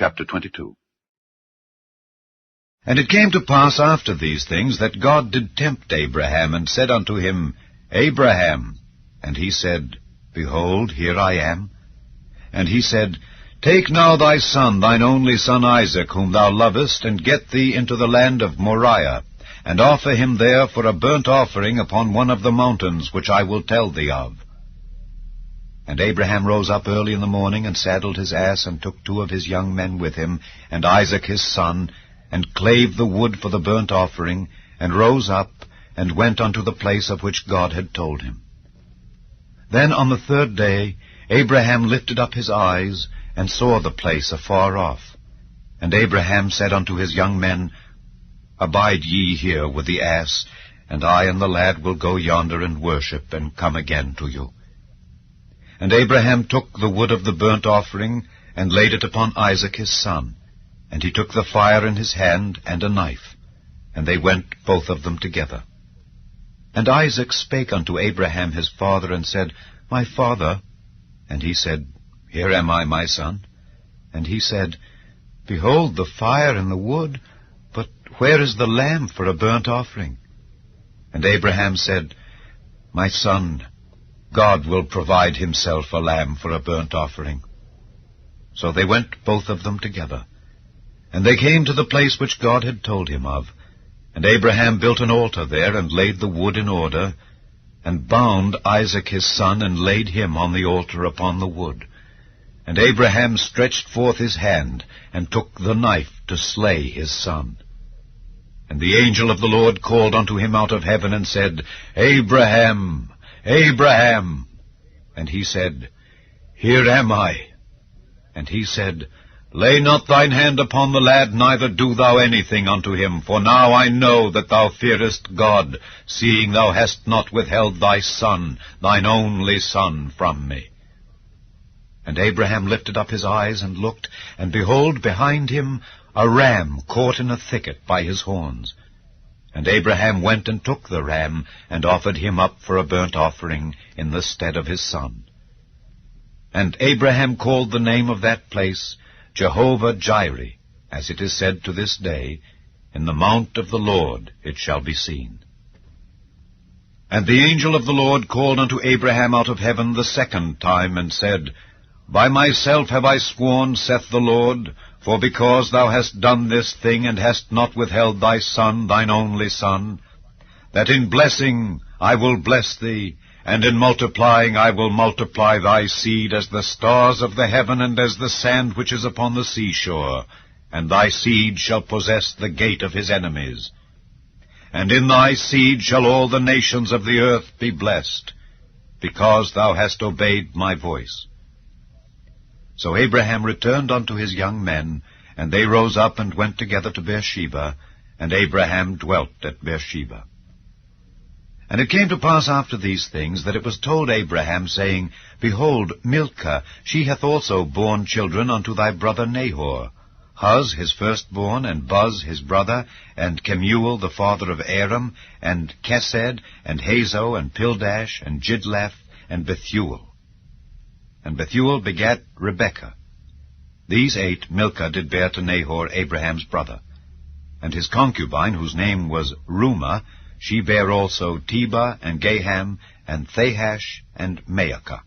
Chapter 22. And it came to pass after these things that God did tempt Abraham, and said unto him, Abraham. And he said, Behold, here I am. And he said, Take now thy son, thine only son Isaac, whom thou lovest, and get thee into the land of Moriah, and offer him there for a burnt offering upon one of the mountains which I will tell thee of. And Abraham rose up early in the morning, and saddled his ass, and took 2 of his young men with him, and Isaac his son, and clave the wood for the burnt offering, and rose up, and went unto the place of which God had told him. Then on the 3rd day Abraham lifted up his eyes, and saw the place afar off. And Abraham said unto his young men, Abide ye here with the ass, and I and the lad will go yonder and worship, and come again to you. And Abraham took the wood of the burnt offering, and laid it upon Isaac his son. And he took the fire in his hand, and a knife. And they went both of them together. And Isaac spake unto Abraham his father, and said, My father. And he said, Here am I, my son. And he said, Behold the fire and the wood, but where is the lamb for a burnt offering? And Abraham said, My son, God will provide himself a lamb for a burnt offering. So they went both of them together. And they came to the place which God had told him of. And Abraham built an altar there, and laid the wood in order, and bound Isaac his son, and laid him on the altar upon the wood. And Abraham stretched forth his hand, and took the knife to slay his son. And the angel of the Lord called unto him out of heaven, and said, Abraham, Abraham. And he said, Here am I. And he said, Lay not thine hand upon the lad, neither do thou anything unto him. For now I know that thou fearest God, seeing thou hast not withheld thy son, thine only son, from me. And Abraham lifted up his eyes, and looked, and behold, behind him a ram caught in a thicket by his horns. And Abraham went and took the ram, and offered him up for a burnt offering in the stead of his son. And Abraham called the name of that place Jehovah-Jireh, as it is said to this day, In the mount of the Lord it shall be seen. And the angel of the Lord called unto Abraham out of heaven the 2nd time, and said, By myself have I sworn, saith the Lord, for because thou hast done this thing, and hast not withheld thy son, thine only son, that in blessing I will bless thee, and in multiplying I will multiply thy seed as the stars of the heaven, and as the sand which is upon the seashore, and thy seed shall possess the gate of his enemies. And in thy seed shall all the nations of the earth be blessed, because thou hast obeyed my voice. So Abraham returned unto his young men, and they rose up and went together to Beersheba, and Abraham dwelt at Beersheba. And it came to pass after these things, that it was told Abraham, saying, Behold, Milcah, she hath also borne children unto thy brother Nahor, Huz his firstborn, and Buz his brother, and Kemuel the father of Aram, and Kesed, and Hazo, and Pildash, and Jidlaph, and Bethuel. And Bethuel begat Rebekah. These 8 Milcah did bear to Nahor, Abraham's brother. And his concubine, whose name was Reumah, she bare also Tebah, and Gaham, and Thahash, and Maacah.